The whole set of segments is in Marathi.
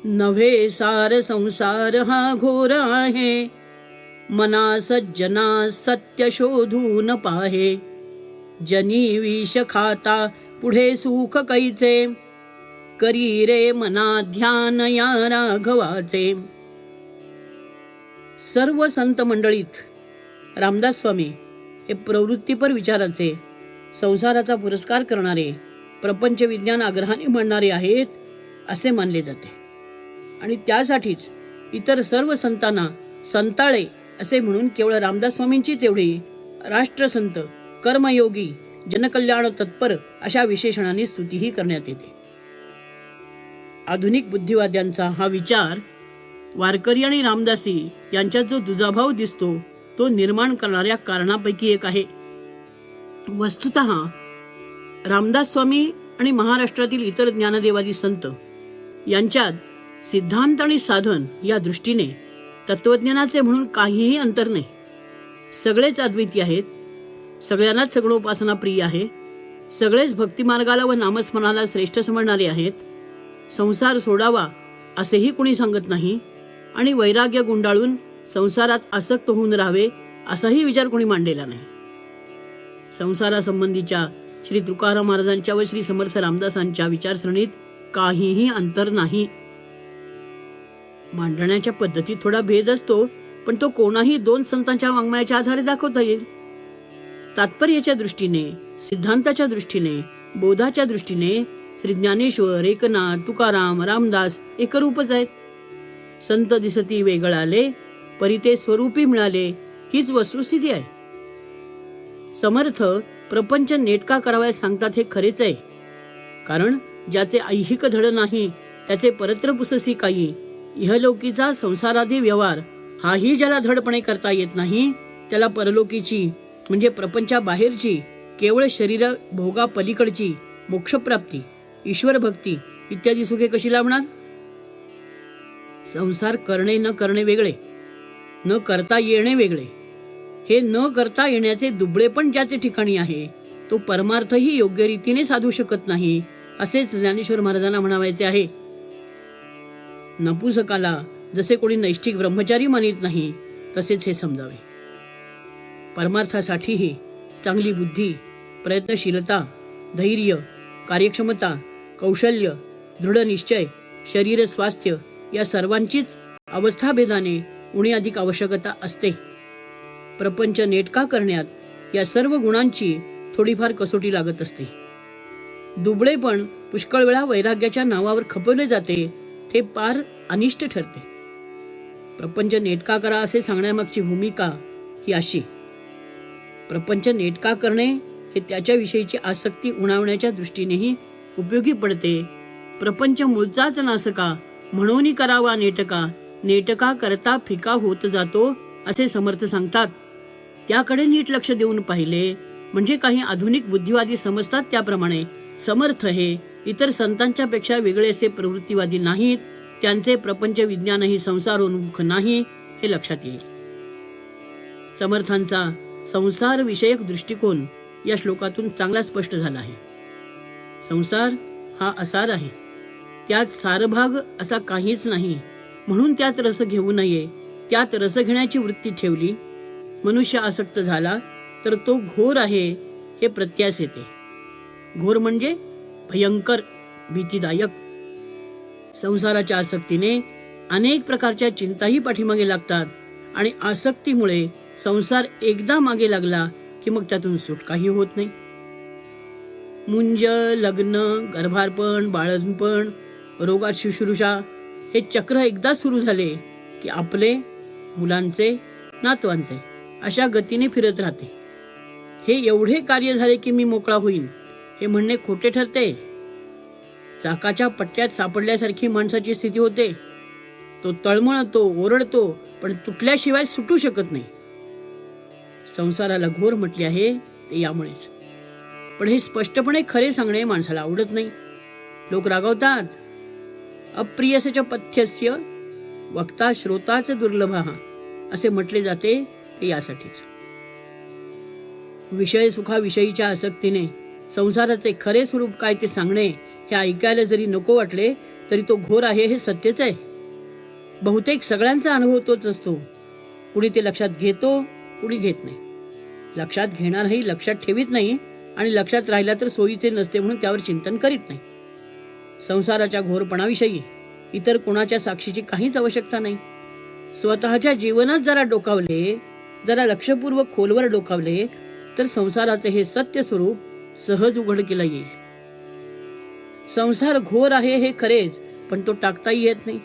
नव्हे सार संसार हा घोर आहे, मना सज्जना सत्य शोधून पाहे. जनी विष खाता पुढे सुख कैचे, करी रे मना ध्यान या राघवाचे. सर्व संत मंडळीत रामदास स्वामी हे प्रवृत्तीपर विचाराचे, संसाराचा पुरस्कार करणारे, प्रपंच विज्ञान आग्रहाने म्हणणारे आहेत असे मानले जाते. आणि त्यासाठीच इतर सर्व संतांना संताळे असे म्हणून केवळ रामदास स्वामींची तेवढी राष्ट्रसंत, कर्मयोगी, जनकल्याण तत्पर अशा विशेषणाने स्तुतीही करण्यात येते. आधुनिक बुद्धिवाद्यांचा हा विचार वारकरी आणि रामदासी यांच्यात जो दुजाभाव दिसतो तो निर्माण करणाऱ्या कारणापैकी एक आहे. वस्तुतः रामदास स्वामी आणि महाराष्ट्रातील इतर ज्ञानदेवादी संत यांच्यात सिद्धांत आणि साधन या दृष्टीने तत्वज्ञानाचे म्हणून काहीही अंतर नाही. सगळेच अद्वितीय आहेत, सगळ्यांनाच सगुणोपासना प्रिय आहे, सगळेच भक्तिमार्गाला व नामस्मरणाला श्रेष्ठ समजणारे आहेत. संसार सोडावा असेही कुणी सांगत नाही आणि वैराग्य गुंडाळून संसारात आसक्त होऊन राहावे असाही विचार कोणी मांडलेला नाही. संसारासंबंधीच्या श्री तुकाराम महाराजांच्या व श्री समर्थ रामदासांच्या विचारसरणीत काहीही अंतर नाही. मांडण्याच्या पद्धतीत थोडा भेद असतो, पण तो कोणाही दोन संतांच्या वाङ्मयाच्या आधारे दाखवता येईल. तात्पर्याच्या दृष्टीने, सिद्धांताच्या दृष्टीने, बोधाच्या दृष्टीने श्री ज्ञानेश्वर, एकनाथ, तुकाराम, रामदास एकरूपच आहेत. संत दिसती वेगळाले, परी ते स्वरूपी मिळाले हीच वस्तुस्थिती आहे. समर्थ प्रपंच नेटका करावयास सांगतात हे खरेच आहे. कारण ज्याचे ऐहिक धड नाही त्याचे परत्र पुससी काही. इहलोकीचा संसारादी व्यवहार हाही ज्याला धडपणे करता येत नाही, त्याला परलोकीची म्हणजे प्रपंचा बाहेरची केवळ शरीर भोगा पलीकडची मोक्षप्राप्ती, ईश्वर भक्ती इत्यादी सुखे कशी लाभणार? संसार करणे न करणे वेगळे, न करता येणे वेगळे. हे न करता येण्याचे दुबळे पण ज्याचे ठिकाणी आहे तो परमार्थही योग्य रीतीने साधू शकत नाही असेच ज्ञानेश्वर महाराजांना म्हणावायचे आहे. नपुसकाला जसे कोणी नैष्ठिक ब्रह्मचारी मानित नाही तसेच हे समजावे. परमार्थासाठीही चांगली बुद्धी, प्रयत्नशीलता, धैर्य, कार्यक्षमता, कौशल्य, दृढ निश्चय, शरीर स्वास्थ्य या सर्वांचीच अवस्थाभेदाने उणी अधिक आवश्यकता असते. प्रपंच नेटका करण्यात या सर्व गुणांची थोडीफार कसोटी लागत असते. दुबळेपण पुष्कळ वेळा वैराग्याच्या नावावर खपवले जाते, ते पार अनिष्ट ठरते. प्रपंच नेटका करा असे सांगण्यामागची भूमिका ही अशी. प्रपंच नेटका करणे हे त्याच्याविषयीची आसक्ती उणावण्याच्या दृष्टीनेही उपयोगी पडते. प्रपंच मूळचाच नासका म्हणून करावा नेटका, नेटका करता फिका होत जातो असे समर्थ सांगतात. त्याकडे नीट लक्ष देऊन पाहिले म्हणजे काही आधुनिक बुद्धिवादी समजतात त्याप्रमाणे समर्थ हे इतर संतांच्या पेक्षा वेगळे असे प्रवृत्तीवादी नाहीत. त्यांचे प्रपंच विज्ञानही संसारोन्मुख नाही हे लक्षात येईल. समर्थांचा संसार विषयक दृष्टिकोन या श्लोकातून चांगला स्पष्ट झाला आहे. संसार हा असार आहे, त्यात सारभाग असा काहीच नाही, म्हणून त्यात रस घेऊ नये. त्यात रस घेण्याची वृत्ती ठेवली, मनुष्य आसक्त झाला तर तो घोर आहे हे प्रत्यास येते. घोर म्हणजे भयंकर, भीतीदायक. संसाराच्या आसक्तीने अनेक प्रकारच्या चिंताही पाठीमागे लागतात आणि आसक्तीमुळे संसार एकदा मागे लागला की मग त्यातून सुटकाही होत नाही. मुंज, लग्न, गर्भारपण, बाळंतपण, रोगात शुश्रूषा हे चक्र एकदा सुरू झाले की आपले, मुलांचे, नातवांचे अशा गतीने फिरत राहते. हे एवढे कार्य झाले की मी मोकळा होईन हे म्हणणे खोटे ठरते. चाकाच्या पट्ट्यात सापडल्यासारखी माणसाची स्थिती होते. तो तळमळतो, ओरडतो, पण तुटल्याशिवाय सुटू शकत नाही. संसाराला घोर म्हटले आहे ते यामुळेच. पण हे स्पष्टपणे खरे सांगणे माणसाला आवडत नाही. लोक रागवतात. अप्रियस्य पथ्यस्य वक्ता श्रोताच दुर्लभः असे म्हटले जाते ते यासाठीच. विषय सुखाविषयीच्या आसक्तीने संसाराचे खरे स्वरूप काय ते सांगणे हे ऐकायला जरी नको वाटले तरी तो घोर आहे हे सत्यच आहे. बहुतेक सगळ्यांचा अनुभव तोच असतो. कुणी ते लक्षात घेतो, कुणी घेत नाही. लक्षात घेणारही लक्षात ठेवीत नाही आणि लक्षात राहिला तर सोयीचे नसते म्हणून त्यावर चिंतन करीत नाही. संसाराच्या घोरपणाविषयी इतर कोणाच्या साक्षीची काहीच आवश्यकता नाही. स्वतःच्या जीवनात जरा डोकावले, जरा लक्षपूर्वक खोलवर डोकावले तर संसाराचे हे सत्य स्वरूप सहज उघड केलं येईल. संसार घोर आहे हे खरेच, पण तो टाकताही येत नाही.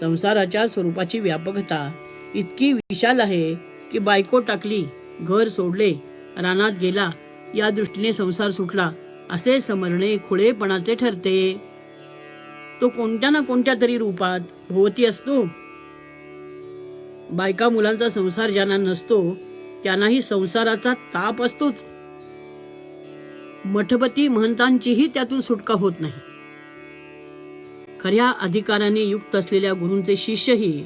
संसाराच्या स्वरूपाची व्यापकता इतकी विशाल आहे की बायको टाकली, घर सोडले, रानात गेला, या दृष्टीने संसार सुटला असे समरणे खुळेपणाचे ठरते. तो कोणत्या ना कोणत्या तरी रूपात भोवती असतो. बायका मुलांचा संसार ज्यांना नसतो त्यांनाही संसाराचा ताप असतोच. मठपती महंतांचीही त्यातून सुटका होत नाही. खऱ्या अधिकाराने युक्त असलेल्या गुरूंचे शिष्यही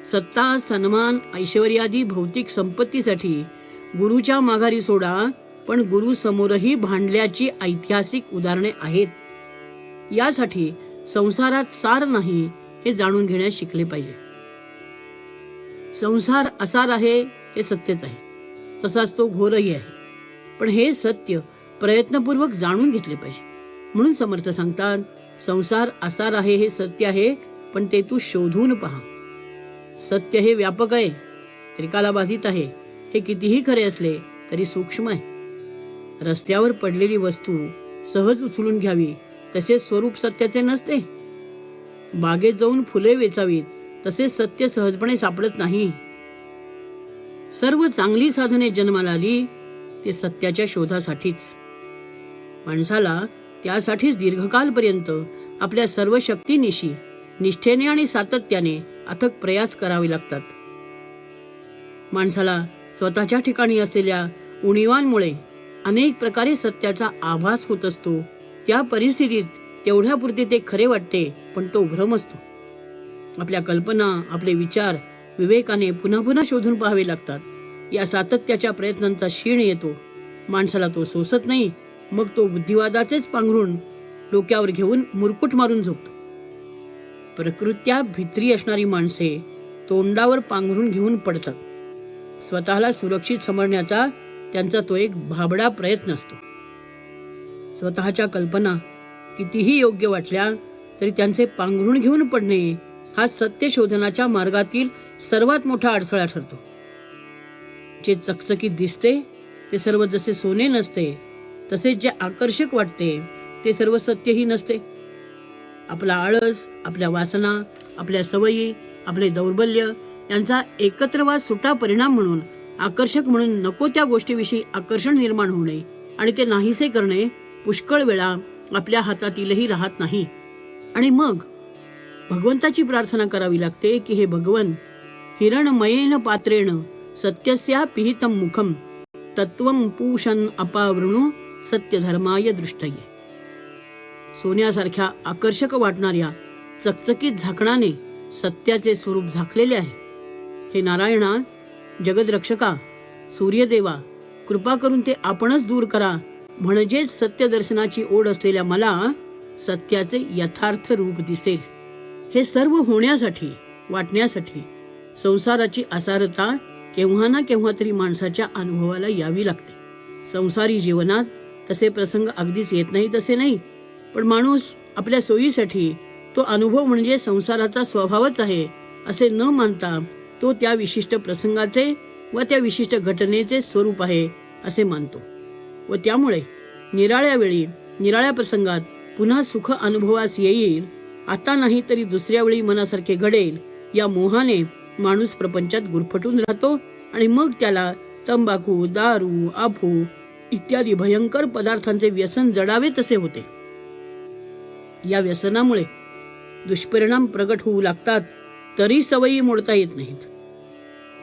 सत्ता, सन्मान, ऐश्वर्यादी भौतिक संपत्तीसाठी गुरुच्या माघारी सोडा, पण गुरु समोरही भांडल्याची ऐतिहासिक उदाहरणे आहेत. यासाठी संसारात सार नाही हे जाणून घेण्यास शिकले पाहिजे. संसार असार आहे हे सत्यच आहे, तसाच तो घोरही आहे. पण हे सत्य प्रयत्नपूर्वक जाणून घेतले पाहिजे. म्हणून समर्थ सांगतात, संसार असार आहे हे सत्य आहे, पण ते तू शोधून पहा. सत्य हे व्यापक आहे, त्रिकालाबाधित आहे. हे कितीही खरे असले तरी सूक्ष्म आहे. रस्त्यावर पडलेली वस्तू सहज उचलून घ्यावी तसे स्वरूप सत्याचे नसते. बागेत जाऊन फुले वेचावीत तसे सत्य सहजपणे सापडत नाही. सर्व चांगली साधने जन्माला आली ते सत्याच्या शोधासाठीच. माणसाला त्यासाठीच दीर्घकालपर्यंत आपल्या सर्व शक्तीनिशी निष्ठेने आणि सातत्याने अथक प्रयास करावे लागतात. माणसाला स्वतःच्या ठिकाणी असलेल्या उणीवांमुळे अनेक प्रकारे सत्याचा आभास होत असतो. त्या परिस्थितीत तेवढ्यापुरते ते खरे वाटते, पण तो भ्रम असतो. आपल्या कल्पना, आपले विचार विवेकाने पुन्हा पुन्हा शोधून पाहावे लागतात. या सातत्याच्या प्रयत्नांचा क्षीण येतो. माणसाला तो सोसत नाही. मग तो बुद्धिवादाचेच पांघरून डोक्यावर घेऊन मुरकुट मारून झोपतो. प्रकृत्या भित्री असणारी माणसे तोंडावर पांघरून घेऊन पडतात. स्वतःला सुरक्षित समजण्याचा त्यांचा तो एक भाबडा प्रयत्न असतो. स्वतःच्या कल्पना कितीही योग्य वाटल्या तरी त्यांचे पांघरून घेऊन पडणे हा सत्य शोधनाच्या मार्गातील सर्वात मोठा अडथळा ठरतो. जे चकचकीत दिसते ते सर्व जसे सोने नसते, तसेच जे आकर्षक वाटते ते सर्व सत्यही नसते. आपला आळस, आपल्या वासना, आपल्या सवयी, आपले दौर्बल्य यांचा एकत्र वा सुटा परिणाम म्हणून आकर्षक म्हणून नको त्या गोष्टीविषयी आकर्षण निर्माण होणे आणि ते नाहीसे करणे पुष्कळ वेळा आपल्या हातातीलही राहत नाही. आणि मग भगवंताची प्रार्थना करावी लागते की हे भगवन, हिरणमयेन पात्रेण सत्यस्या पिहितम मुखम तत्वम पूषण अपावृणु सत्यधर्माय दृष्टये. सोन्यासारख्या आकर्षक वाटणाऱ्या चकचकीत झाकणाने सत्याचे स्वरूप झाकलेले आहे. हे नारायणा, जगदरक्षका, सूर्यदेवा, कृपा करून ते आपणच दूर करा, म्हणजेच सत्य दर्शनाची ओढ असलेल्या मला सत्याचे यथार्थ रूप दिसेल. हे सर्व होण्यासाठी, वाटण्यासाठी संसाराची असारता केव्हा ना केव्हा तरी माणसाच्या अनुभवाला यावी लागते. संसारी जीवनात तसे प्रसंग अगदीच येत नाही तसे नाही, पण माणूस आपल्या सोयीसाठी तो अनुभव म्हणजे संसाराचा स्वभावच आहे असे न मानता तो त्या विशिष्ट प्रसंगाचे व त्या विशिष्ट घटनेचे स्वरूप आहे असे मानतो. व त्यामुळे निराळ्या वेळी, निराळ्या प्रसंगात पुन्हा सुख अनुभवास येईल, आता नाही तरी दुसऱ्या वेळी मनासारखे घडेल, या मोहाने माणूस प्रपंचात गुरफटून राहतो आणि मग त्याला तंबाखू, दारू, अफू इत्यादी भयंकर पदार्थांचे व्यसन जडावे तसे होते. या व्यसनामुळे दुष्परिणाम प्रगट होऊ लागतात, तरी सवयी मोडता येत नाहीत.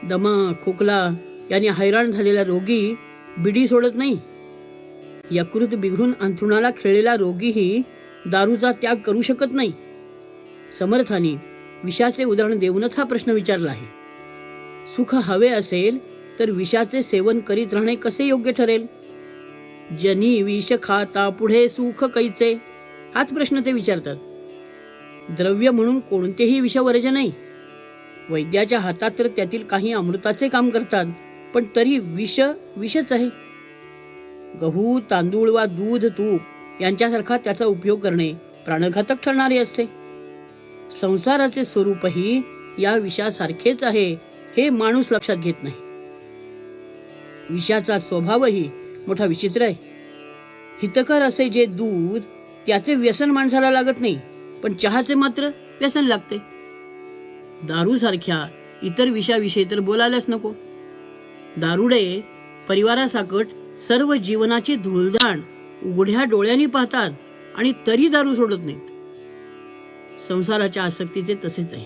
दमा, खोकला यांनी हैराण झालेला रोगी बिडी सोडत नाही. यकृत बिघडून अंथरुणाला खेळलेला रोगीही दारूचा त्याग करू शकत नाही. समर्थांनी विषाचे उदाहरण देऊनच हा प्रश्न विचारला आहे. सुख हवे असेल तर विषाचे सेवन करीत राहणे कसे योग्य ठरेल? जनी विष खाता पुढे सुख कैचे, हाच प्रश्न ते विचारतात. द्रव्य म्हणून कोणतेही विषवर्ज नाही. वैद्याच्या हातात तर त्यातील काही अमृताचे काम करतात, पण तरी विषच आहे. गहू, तांदूळ वा दूध, तूप यांच्यासारखा त्याचा उपयोग करणे प्राणघातक ठरणारे असते. संसाराचे स्वरूपही या विषासारखेच आहे हे माणूस लक्षात घेत नाही. विषाचा स्वभावही मोठा विचित्र आहे. हितकर असे जे दूध, त्याचे व्यसन माणसाला लागत नाही, पण चहाचे मात्र व्यसन लागते. दारू सारख्या इतर विषयाविषयी तर बोलायलाच नको. दारुडे परिवारासाकट सर्व जीवनाची धूळधाण उघड्या डोळ्यांनी पाहतात आणि तरी दारू सोडत नाहीत. संसाराच्या आसक्तीचे तसेच आहे.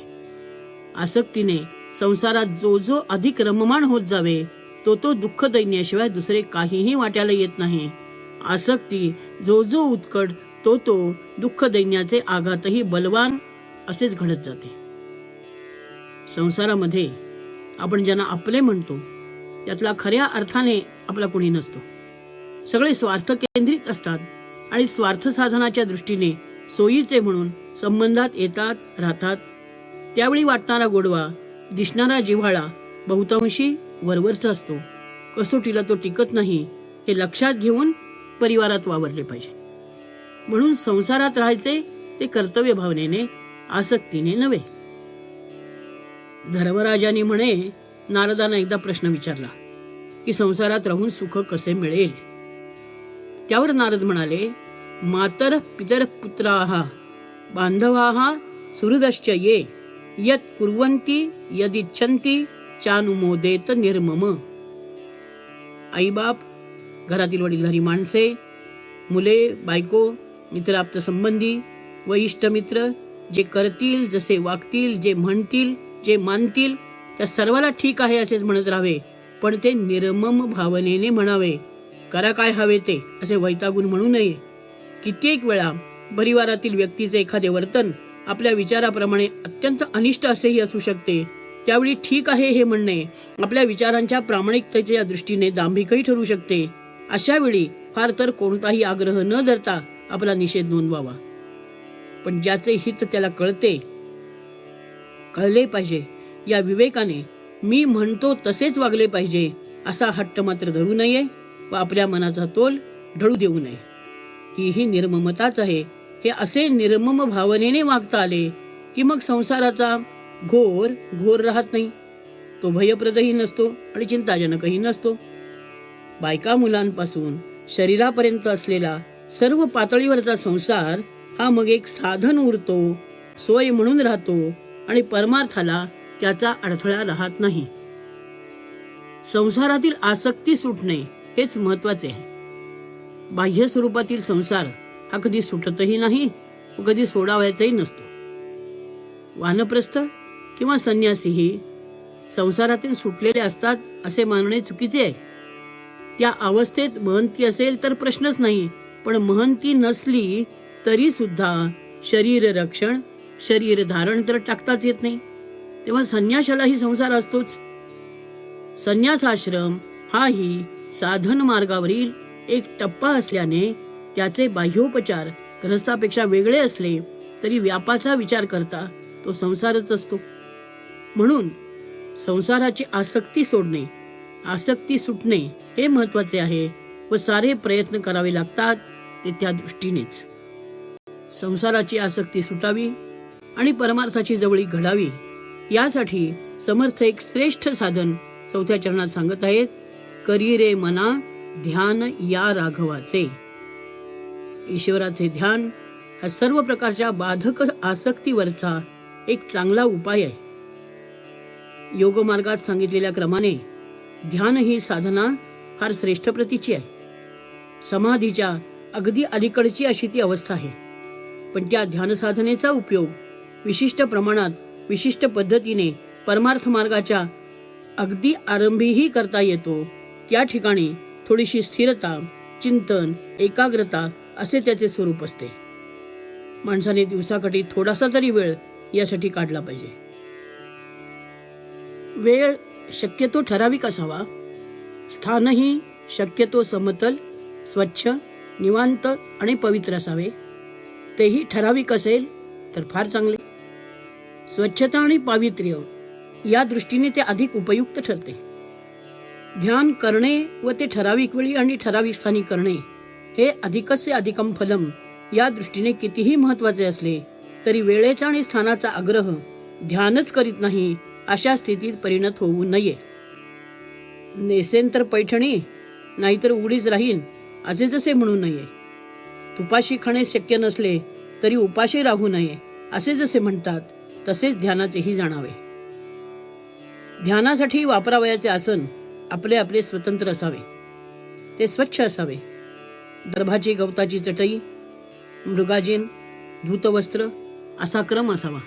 आसक्तीने संसारात जो जो अधिक रममाण होत जावे तो दुःख दैन्याशिवाय दुसरे काहीही वाट्याला येत नाही. आसक्ती जो जो उत्कट तो दुःख दैन्याचे आघातही बलवान असेच घडत जाते. संसारामध्ये आपण ज्यांना आपले म्हणतो त्यातला खऱ्या अर्थाने आपला कोणी नसतो. सगळे स्वार्थ केंद्रित असतात आणि स्वार्थ साधनाच्या दृष्टीने सोयीचे म्हणून संबंधात येतात, राहतात. त्यावेळी वाटणारा गोडवा, दिसणारा जिव्हाळा बहुतांशी वरवरचा असतो. कसोटीला तो टिकत नाही हे लक्षात घेऊन परिवारात वावरले पाहिजे. म्हणून संसारात राहायचे ते कर्तव्य भावनेने, आसक्तीने नव्हे. धर्मराजाने म्हणे नारदांना एकदा प्रश्न विचारला की संसारात राहून सुख कसे मिळेल. त्यावर नारद म्हणाले, मातर पितर पुत्राः बांधवाः सुहृदश्च ये यत् कुर्वन्ति यदिच्छन्ति चानुमोदेत निर्मम. आईबाप, घरातील वडीलधारी माणसे, मुले, बायको, मित्राप्त संबंधी व इष्टमित्र जे करतील, जसे वागतील, जे म्हणतील, जे मानतील त्या सर्वाला ठीक आहे असेच म्हणत राहावे, पण ते निर्मम भावनेने म्हणावे. करा काय हवे ते असे वैतागून म्हणू नये. कित्येक वेळा परिवारातील व्यक्तीचे एखादे वर्तन आपल्या विचाराप्रमाणे अत्यंत अनिष्ट असेही असू शकते. त्यावेळी ठीक आहे हे म्हणणे आपल्या विचारांच्या प्रामाणिकतेच्या दृष्टीने दांभिकही ठरू शकते. अशा वेळी फार तर कोणताही आग्रह न धरता आपला निषेध नोंदवावा. पण ज्याचे हित त्याला कळले पाहिजे या विवेकाने मी म्हणतो तसेच वागले पाहिजे असा हट्ट मात्र धरू नये व आपल्या मनाचा तोल ढळू देऊ नये. ही निर्ममताच आहे. हे असे निर्मम भावनेने वागता आले की मग संसाराचा घोर राहत नाही. तो भयप्रदही नसतो आणि चिंताजनकही नसतो. बायका मुलांपासून शरीरापर्यंत असलेला सर्व पातळीवरचा संसार हा मग एक साधन उरतो, सोय म्हणून राहतो आणि परमार्थाला त्याचा अडथळा राहत नाही. संसारातील आसक्ती सुटणे हेच महत्वाचे आहे. बाह्य स्वरूपातील संसार हा कधी सुटतही नाही व कधी सोडावायचाही नसतो. वानप्रस्थ किंवा संन्यासीही संसारातील सुटलेले असतात असे मानणे चुकीचे आहे. त्या अवस्थेत महंती असेल तर प्रश्नच नाही, पण महंती नसली तरी सुद्धा शरीर रक्षण, शरीर धारण तर टाकताच येत नाही. तेव्हा संन्यासालाही संसार असतोच. संन्यासाश्रम हाही साधन मार्गावरील एक टप्पा असल्याने त्याचे बाह्योपचार गृहस्थापेक्षा वेगळे असले तरी व्यापाचा विचार करता तो संसारच असतो. म्हणून संसाराची आसक्ती सोडणे, आसक्ती सुटणे हे महत्वाचे आहे व सारे प्रयत्न करावे लागतात ते त्या दृष्टीनेच. संसाराची आसक्ती सुटावी आणि परमार्थाची जवळीक घडावी यासाठी समर्थ एक श्रेष्ठ साधन 4थ्या चरणात सांगत आहेत. करी रे मना ध्यान या राघवाचे. ईश्वराचे ध्यान हा सर्व प्रकारच्या बाधक आसक्तीवरचा एक चांगला उपाय आहे. योगमार्गात सांगितलेल्या क्रमाने ध्यान ही साधना फार श्रेष्ठ प्रतीची आहे. समाधीच्या अगदी अलीकडची अशी ती अवस्था आहे. पण त्या ध्यान साधनेचा उपयोग विशिष्ट प्रमाणात, विशिष्ट पद्धतीने परमार्थ मार्गाच्या अगदी आरंभीही करता येतो. त्या ठिकाणी थोडीशी स्थिरता, चिंतन, एकाग्रता असे त्याचे स्वरूप असते. माणसाने दिवसाकाठी थोडासा तरी वेळ यासाठी काढला पाहिजे. वेळ शक्यतो ठराविक असावा. स्थानही शक्यतो समतल, स्वच्छ, निवांत आणि पवित्र असावे. तेही ठराविक असेल तर फार चांगले. स्वच्छता आणि पावित्र्य या दृष्टीने ते अधिक उपयुक्त ठरते. ध्यान करणे व ते ठराविक वेळी आणि ठराविक स्थानी करणे हे अधिकस्य अधिकम फलम या दृष्टीने कितीही महत्वाचे असले तरी वेळेचा आणि स्थानाचा आग्रह ध्यानच करीत नाही अशा स्थितीत परिणत होऊ नये. नेसेन तर पैठणी, नाहीतर उघडीच राहीन असे जसे म्हणू नये. तुपाशी खाणे शक्य नसले तरी उपाशी राहू नये असे जसे म्हणतात तसेच ध्यानाचेही जाणावे. ध्यानासाठी वापरावयाचे आसन आपले आपले स्वतंत्र असावे. ते स्वच्छ असावे. दर्भाची गवताची चटई, मृगाजीन, धूतवस्त्र असा क्रम असावा.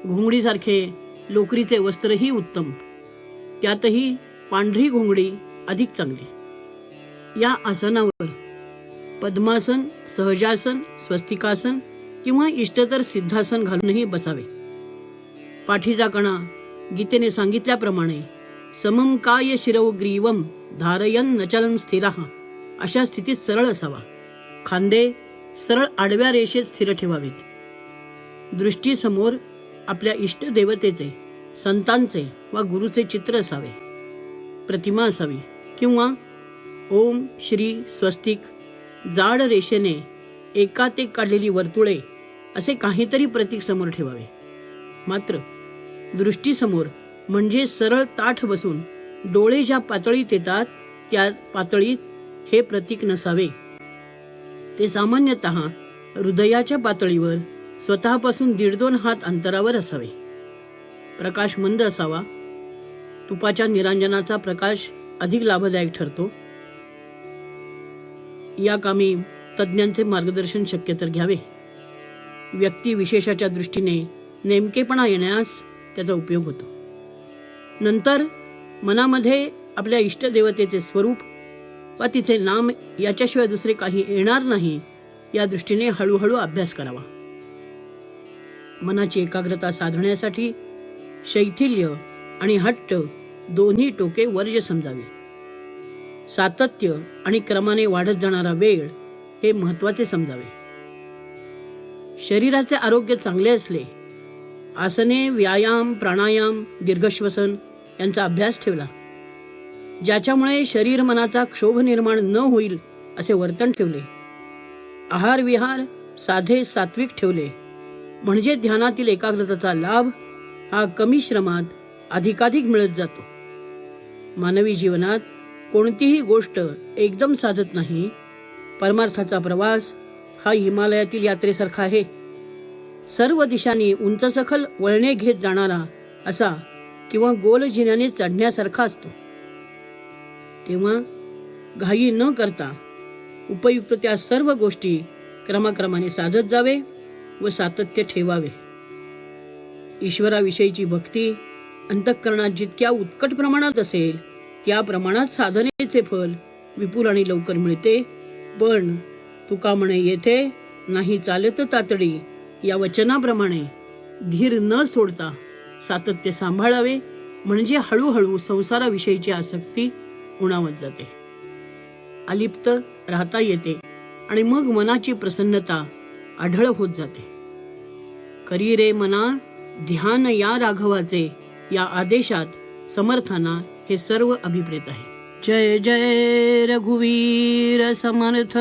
घोंगडीसारखे लोकरीचे वस्त्रही उत्तम, त्यातही पांढरी घोंगडी अधिक चांगली. या आसनावर पद्मासन, सहजासन, स्वस्तिकासन किंवा इष्टतर सिद्धासन घालूनही बसावे. पाठीचा कणा गीतेने सांगितल्याप्रमाणे समम काय शिरव ग्रीवम धारयन नचलन स्थिरः अशा स्थितीत सरळ असावा. खांदे सरळ आडव्या रेषेत स्थिर ठेवावेत. दृष्टीसमोर आपल्या इष्ट देवतेचे, संतांचे वा गुरुचे चित्र असावे. प्रतिमा असावी किंवा ओम श्री स्वस्तिक जाड रेषेने एकात एक काढलेली वर्तुळे असे काहीतरी प्रतीक समोर ठेवावे. मात्र दृष्टीसमोर म्हणजे सरळ ताठ बसून डोळे ज्या पातळीत येतात त्या पातळीत हे प्रतीक नसावे. ते सामान्यतः हृदयाच्या पातळीवर स्वतःपासून 1.5-2 हात अंतरावर असावे. प्रकाश मंद असावा. तुपाच्या निरांजनाचा प्रकाश अधिक लाभदायक ठरतो. या कामी तज्ज्ञांचे मार्गदर्शन शक्य तर घ्यावे. व्यक्ती विशेषाच्या दृष्टीने नेमकेपणा येण्यास त्याचा उपयोग होतो. नंतर मनामध्ये आपल्या इष्टदेवतेचे स्वरूप व तिचे नाम याच्याशिवाय दुसरे काही येणार नाही या दृष्टीने हळूहळू अभ्यास करावा. मनाची एकाग्रता साधण्यासाठी शैथिल्य आणि हट्ट दोन्ही टोके वर्ज्य समजावी. सातत्य आणि क्रमाने वाढत जाणारा वेळ हे महत्वाचे समजावे. शरीराचे आरोग्य चांगले असले, आसने, व्यायाम, प्राणायाम, दीर्घश्वसन यांचा अभ्यास ठेवला, ज्याच्यामुळे शरीर मनाचा क्षोभ निर्माण न होईल असे वर्तन ठेवले, आहार विहार साधे सात्विक ठेवले, म्हणजे ध्यानातील एकाग्रतेचा लाभ हा कमी श्रमात अधिकाधिक मिळत जातो. मानवी जीवनात कोणतीही गोष्ट एकदम साधत नाही. परमार्थाचा प्रवास हा हिमालयातील यात्रेसारखा आहे. सर्व दिशांनी उंचसखल वळणे घेत जाणारा असा किंवा गोल जिन्याने चढण्यासारखा असतो. तेव्हा घाई न करता उपयुक्त त्या सर्व गोष्टी क्रमाक्रमाने साधत जावे व सातत्य ठेवावे. ईश्वराविषयीची भक्ती अंतःकरणात जितक्या उत्कट प्रमाणात असेल त्या प्रमाणात साधनेचे फल विपुल आणि लवकर मिळते. पण तुका म्हणे येथे नाही चालत तातडी या वचनाप्रमाणे धीर न सोडता सातत्य सांभाळावे, म्हणजे हळूहळू संसाराविषयीची आसक्ती उणावत जाते, अलिप्त राहता येते आणि मग मनाची प्रसन्नता आढळ होत जाते. करी रे मना ध्यान या राघवाचे या आदेशात समर्थांना हे सर्व अभिप्रेत आहे. जय जय रघुवीर समर्थ.